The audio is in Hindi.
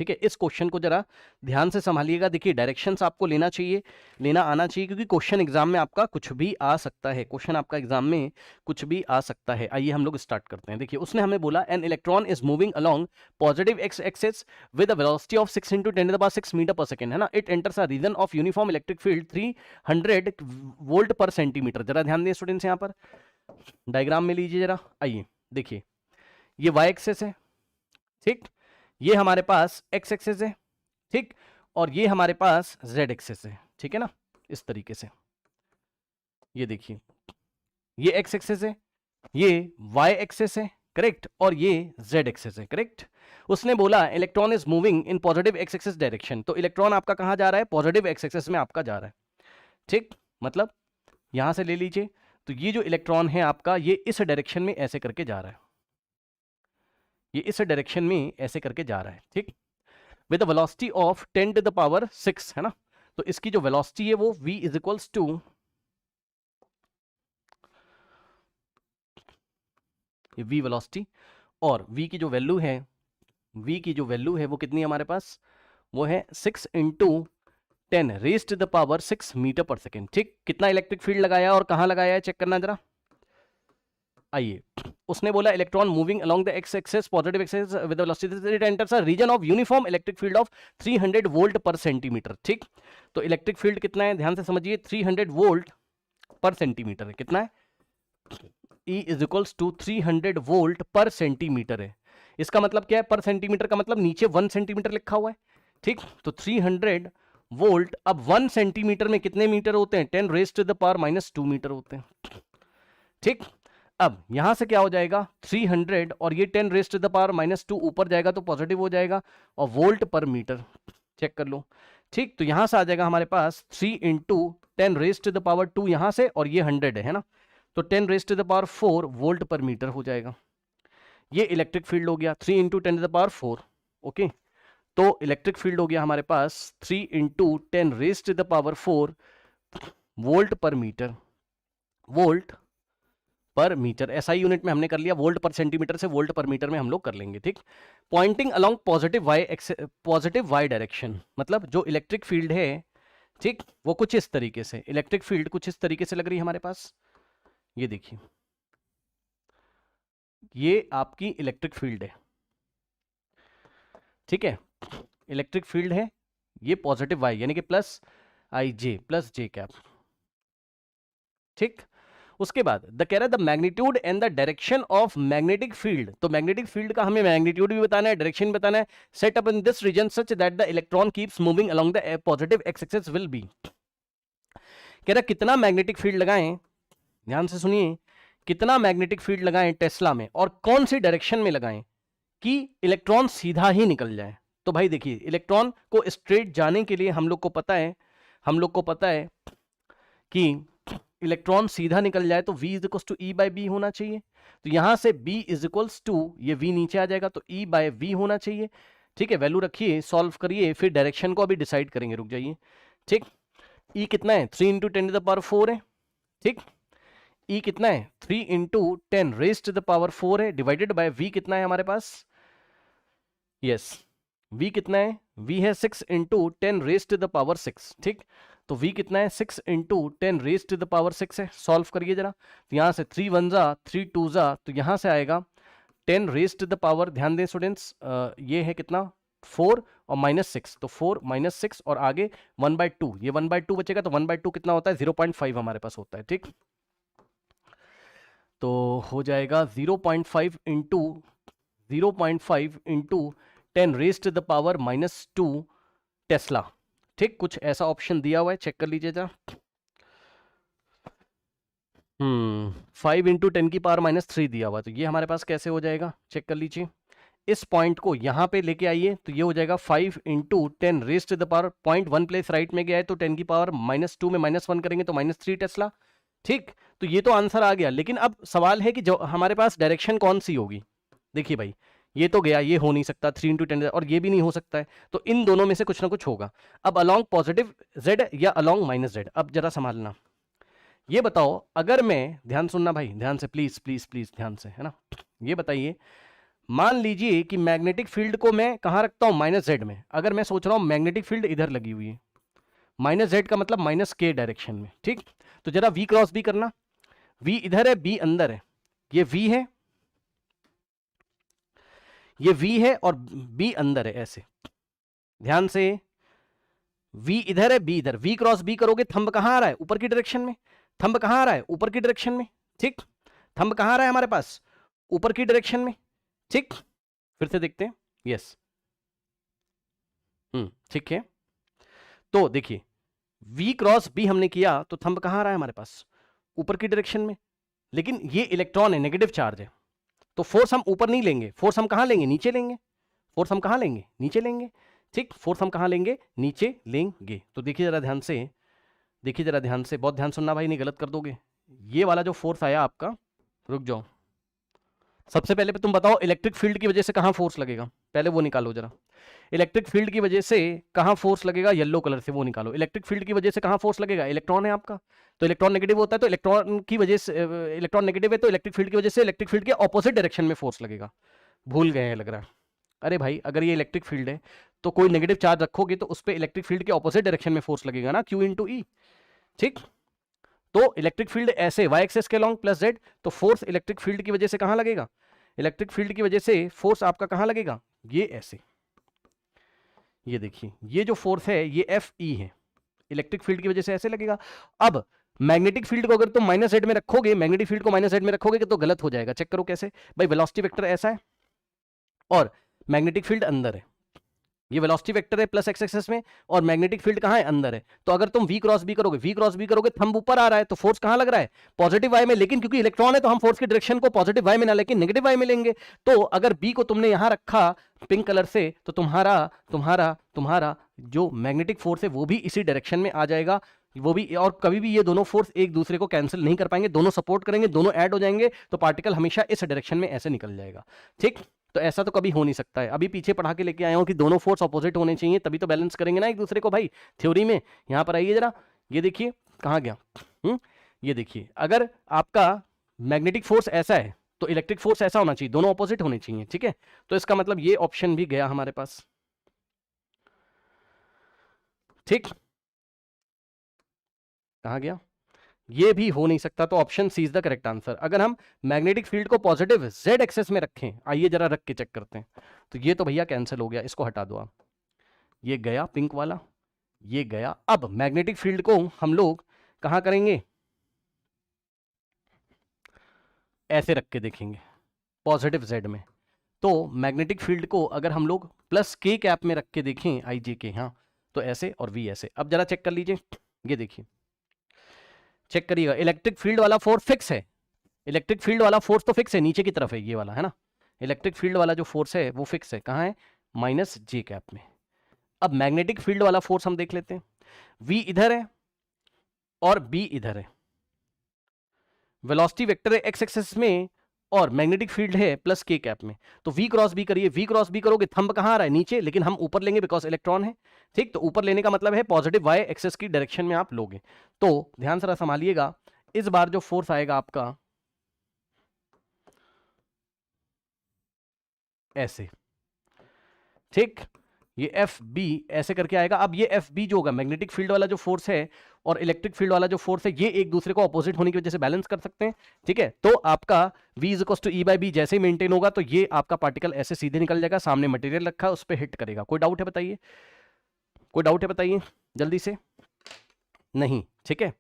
ठीक है, इस क्वेश्चन को जरा ध्यान से संभालिएगा। देखिए डायरेक्शंस आपको लेना चाहिए, लेना आना चाहिए, क्योंकि क्वेश्चन एग्जाम में आपका कुछ भी आ सकता है, क्वेश्चन आपका एग्जाम में कुछ भी आ सकता है। आइए हम लोग स्टार्ट करते हैं। देखिए उसने हमें बोला an electron is moving along positive x axis with a velocity of 6 × 10⁻6 metre per second, है ना। It enters a region of uniform electric field 300 volt per centimetre. जरा ध्यान दें स्टूडेंट्स, यहाँ पर डायग्राम में लीजिए जरा। आइए देखिए, ये वाई एक्सिस है, ठीक, ये हमारे पास एक्स एक्सिस है, ठीक, और ये हमारे पास जेड एक्सिस है, ठीक है ना, इस तरीके से। ये देखिए, ये एक्स एक्सिस है, ये वाई एक्सिस है, करेक्ट, और ये जेड एक्सिस है, करेक्ट। उसने बोला electron is moving in positive x axis direction, तो इलेक्ट्रॉन आपका कहां जा रहा है, पॉजिटिव एक्स एक्सिस में आपका जा रहा है, ठीक। मतलब यहां से ले लीजिए, तो ये जो इलेक्ट्रॉन है आपका, ये इस डायरेक्शन में ऐसे करके जा रहा है, ये इस डायरेक्शन में ऐसे करके जा रहा है, ठीक, विद वेलोसिटी ऑफ 10⁻6, है ना। तो इसकी जो वेलोसिटी है वो v is equals to, v velocity, और v की जो वैल्यू है, v की जो वैल्यू है वो कितनी है हमारे पास, वो है 6 × 10⁻6 मीटर पर सेकेंड, ठीक। कितना इलेक्ट्रिक फील्ड लगाया और कहां लगाया है, चेक करना जरा। आइए, उसने बोला electron moving along the x axis positive axis with velocity it enters a region of uniform electric field of 300 volt per centimetre, ठीक। तो इलेक्ट्रिक फील्ड कितना है, ध्यान से समझिए, 300 वोल्ट पर सेंटीमीटर है। कितना है, E is equals to 300 volt per centimetre है। इसका मतलब क्या है, पर सेंटीमीटर का मतलब नीचे 1 सेंटीमीटर लिखा हुआ है, ठीक। तो 300 वोल्ट, अब 1 सेंटीमीटर में कितने मीटर होते हैं, 10⁻² मीटर होते हैं, ठीक। अब यहां से क्या हो जाएगा, 300 और ये 10⁻² ऊपर जाएगा तो पॉजिटिव हो जाएगा, और वोल्ट पर मीटर, चेक कर लो, ठीक। तो यहां से आ जाएगा हमारे पास 3 × 10⁻², यहां से, और ये 100 है ना, तो 10⁻4 वोल्ट पर मीटर हो जाएगा। ये इलेक्ट्रिक फील्ड हो गया 3 × 10⁻4, ओके। तो इलेक्ट्रिक फील्ड हो गया हमारे पास 3 × 10⁻4 वोल्ट पर मीटर, वोल्ट पर मीटर, एसआई यूनिट में हमने कर लिया, वोल्ट पर सेंटीमीटर से वोल्ट पर मीटर में हम लोग कर लेंगे, ठीक। Pointing along positive y direction, मतलब जो इलेक्ट्रिक फील्ड है, ठीक, वो कुछ इस तरीके से, इलेक्ट्रिक फील्ड कुछ इस तरीके से लग रही है हमारे पास। ये देखिए, ये आपकी इलेक्ट्रिक फील्ड है, ठीक है, इलेक्ट्रिक फील्ड है, ये पॉजिटिव वाई यानी कि प्लस आई जे प्लस जे कैप, ठीक। उसके बाद कह रहा है the magnitude and the direction of magnetic field, तो मैग्नेटिक फील्ड का हमें मैग्नीट्यूड भी बताना है, डायरेक्शन भी बताना है, set up in this region such that the electron keeps moving along the positive x axis will be. कह रहा कितना मैग्नेटिक फील्ड लगाएं, ध्यान से सुनिए, कितना मैग्नेटिक फील्ड लगाएं टेस्ला में, और कौन सी डायरेक्शन में लगाएं कि इलेक्ट्रॉन सीधा ही निकल जाए। तो भाई देखिए, इलेक्ट्रॉन को स्ट्रेट जाने के लिए हम लोग को पता है कि इलेक्ट्रॉन सीधा निकल जाए तो v is equals to E by B होना चाहिए। तो यहां से b इज इक्वल्स टू, ये v नीचे आ जाएगा तो e बाय v होना चाहिए, ठीक है। वैल्यू रखिए, सॉल्व करिए, फिर डायरेक्शन को अभी डिसाइड करेंगे, रुक जाइए, ठीक। e कितना है, 3 × 10⁻4 है, ठीक। e कितना है, 3 × 10⁻4 है, डिवाइडेड बाय v कितना है हमारे पास, यस, v कितना है, v है 6 × 10⁻6, ठीक। तो v कितना है, 6 × 10⁻6 है। सॉल्व करिए जरा, तो यहां से 3 1 जा 3 2 जा, तो यहां से आएगा 10⁻, ध्यान दें स्टूडेंट्स, ये है कितना 4 और -6, तो 4 -6 और आगे 1/2, ये 1/2 बचेगा, तो 1/2 कितना होता है, 0.5 हमारे पास होता है, ठीक। तो हो जाएगा 0.5 × 10⁻² टेस्ला, ठीक। कुछ ऐसा ऑप्शन दिया हुआ है, चेक कर लीजिए जरा। 5 × 10⁻³ दिया हुआ है, तो ये हमारे पास कैसे हो जाएगा, चेक कर लीजिए। इस पॉइंट को यहां पे लेके आइए, तो ये हो जाएगा 5 × 10⁻, पॉइंट 1 प्लेस राइट में गया है, तो 10⁻² में -1 करेंगे तो -3 टेस्ला, ठीक। तो ये तो आंसर आ गया, लेकिन अब सवाल है कि जो हमारे पास डायरेक्शन कौन सी होगी। देखिए भाई, ये तो गया, ये हो नहीं सकता 3 × 10, और ये भी नहीं हो सकता है, तो इन दोनों में से कुछ ना कुछ होगा। अब अलोंग पॉजिटिव z या अलोंग -z, अब जरा संभालना, ये बताओ, अगर मैं, ध्यान सुनना भाई, ध्यान से, प्लीज प्लीज प्लीज ध्यान से, है ना। ये बताइए, मान लीजिए कि मैग्नेटिक फील्ड को मैं कहां रखता हूं, माइनस जेड में। अगर मैं सोच रहा हूं मैग्नेटिक फील्ड इधर लगी हुई है, माइनस जेड का मतलब माइनस के डायरेक्शन में, ठीक। तो जरा वी क्रॉस बी करना, वी इधर है, बी अंदर है, ये वी है, ये वी है और बी अंदर है, ऐसे ध्यान से। वी इधर है, बी इधर, वी क्रॉस बी करोगे, थंब कहां आ रहा है, ऊपर की डायरेक्शन में। थंब कहां आ रहा है, ऊपर की डायरेक्शन में, ठीक। थंब कहां आ रहा है हमारे पास, ऊपर की डायरेक्शन में, ठीक। फिर से देखते हैं, यस, ठीक है। तो देखिए v क्रॉस b हमने किया तो थंब कहां आ रहा है हमारे पास, ऊपर की डायरेक्शन में। लेकिन ये इलेक्ट्रॉन है, नेगेटिव चार्ज है, तो फोर्स हम ऊपर नहीं लेंगे, फोर्स हम कहां लेंगे, नीचे लेंगे। फोर्स हम कहां लेंगे, नीचे लेंगे, ठीक। फोर्स हम कहां लेंगे, नीचे लेंगे। तो देखिए जरा ध्यान से, देखिए जरा ध्यान से, बहुत ध्यान सुनना भाई, नहीं गलत कर दोगे। ये वाला जो फोर्स आया आपका, रुक जाओ, सबसे पहले तुम बताओ इलेक्ट्रिक फील्ड की वजह से कहां फोर्स लगेगा, पहले वो निकालो जरा। इलेक्ट्रिक फील्ड की वजह से कहां फोर्स लगेगा, येलो कलर से वो निकालो। इलेक्ट्रिक फील्ड की वजह से कहां फोर्स लगेगा, इलेक्ट्रॉन है आपका, तो इलेक्ट्रॉन नेगेटिव होता है, तो इलेक्ट्रॉन की वजह से, इलेक्ट्रॉन नेगेटिव है तो इलेक्ट्रिक फील्ड की वजह से इलेक्ट्रिक फील्ड के ऑपोजिट डायरेक्शन में फोर्स लगेगा। भूल गए हैं लग रहा है। अरे भाई अगर ये इलेक्ट्रिक फील्ड है तो कोई नेगेटिव चार्ज रखोगे तो उस पर इलेक्ट्रिक फील्ड के ऑपोजिट डायरेक्शन में फोर्स लगेगा ना, Q इंटू ई, ठीक। तो इलेक्ट्रिक फील्ड ऐसे y एक्सिस के लॉन्ग प्लस z, तो फोर्स इलेक्ट्रिक फील्ड की वजह से कहां लगेगा, इलेक्ट्रिक फील्ड की वजह से फोर्स आपका कहां लगेगा, ये ऐसे। ये देखिए ये जो फोर्स है ये Fe है, इलेक्ट्रिक फील्ड की वजह से ऐसे लगेगा। अब मैग्नेटिक फील्ड को अगर तुम माइनस जेड में रखोगे, मैग्नेटिक फील्ड को माइनस जेड में रखोगे तो गलत हो जाएगा। चेक करो कैसे भाई, वेलोसिटी वेक्टर ऐसा है और मैग्नेटिक फील्ड अंदर है, ये वेलोसिटी वेक्टर है प्लस एक्स एक्सिस में, और मैग्नेटिक फील्ड कहां है, अंदर है। तो अगर तुम v क्रॉस b करोगे, v क्रॉस b करोगे, थंब ऊपर आ रहा है तो फोर्स कहां लग रहा है, पॉजिटिव y में। लेकिन क्योंकि इलेक्ट्रॉन है तो हम फोर्स की डायरेक्शन को पॉजिटिव y में ना लेके नेगेटिव y में लेंगे। तो अगर b को तुमने यहां रखा पिंक कलर से, तो तुम्हारा तुम्हारा तुम्हारा जो मैग्नेटिक फोर्स है वो भी इसी डायरेक्शन में आ जाएगा, वो भी। और कभी भी ये दोनों फोर्स एक दूसरे को कैंसिल नहीं कर पाएंगे, दोनों सपोर्ट करेंगे, दोनों ऐड हो जाएंगे, तो पार्टिकल हमेशा इस डायरेक्शन में ऐसे निकल जाएगा, ठीक। तो ऐसा तो कभी हो नहीं सकता है। अभी पीछे पढ़ा के लेके आया हूं कि दोनों फोर्स ऑपोजिट होने चाहिए, तभी तो बैलेंस करेंगे ना एक दूसरे को भाई, थ्योरी में। यहां पर आइए जरा, ये देखिए कहां गया, ये देखिए अगर आपका मैग्नेटिक फोर्स ऐसा है तो इलेक्ट्रिक फोर्स ऐसा होना चाहिए, दोनों ऑपोजिट होने चाहिए, ठीक है। तो इसका मतलब ये ऑप्शन भी गया हमारे पास, ठीक। कहां गया, ये भी हो नहीं सकता, तो option C is the correct answer. अगर हम मैग्नेटिक फील्ड को पॉजिटिव जेड एक्सेस में रखें, आइए जरा रख के चेक करते हैं, तो ये तो भैया कैंसिल हो गया, इसको हटा दो आप, ये गया पिंक वाला, ये गया। अब मैग्नेटिक फील्ड को हम लोग कहां करेंगे, ऐसे रख के देखेंगे पॉजिटिव जेड में। तो मैग्नेटिक फील्ड को अगर हम लोग प्लस के कैप में रख के देखें, आई जे के, हाँ, तो ऐसे और वी ऐसे। अब जरा चेक कर लीजिए, ये देखिए चेक करिएगा, इलेक्ट्रिक फील्ड वाला फोर्स फिक्स है, इलेक्ट्रिक फील्ड वाला फोर्स तो फिक्स है, नीचे की तरफ है ये वाला, है ना। इलेक्ट्रिक फील्ड वाला जो फोर्स है वो फिक्स है, कहाँ है, माइनस जे कैप में। अब मैग्नेटिक फील्ड वाला फोर्स हम देख लेते हैं, v इधर है और b इधर है, वेलोसिटी वेक्टर है x एक्सिस में और मैग्नेटिक फील्ड है प्लस के कैप में। तो v क्रॉस b करिए, v क्रॉस b करोगे, थंब कहां आ रहा है, नीचे, लेकिन हम ऊपर लेंगे बिकॉज इलेक्ट्रॉन है, ठीक। तो ऊपर लेने का मतलब है पॉजिटिव y एक्सिस की डायरेक्शन में आप लोगे। तो ध्यान से संभालिएगा, इस बार जो फोर्स आएगा आपका ऐसे, ठीक, ये एफ बी ऐसे करके आएगा। अब ये एफ बी जो होगा, मैग्नेटिक फील्ड वाला जो फोर्स है और इलेक्ट्रिक फील्ड वाला जो फोर्स है, ये एक दूसरे को अपोजिट होने की वजह से बैलेंस कर सकते हैं, ठीक है। तो आपका v is equal to E by B जैसे ही मेंटेन होगा तो ये आपका पार्टिकल ऐसे सीधे निकल जाएगा, सामने मटेरियल रखा है उस पर हिट करेगा। कोई डाउट है बताइए, कोई डाउट है बताइए जल्दी से, नहीं, ठीक है।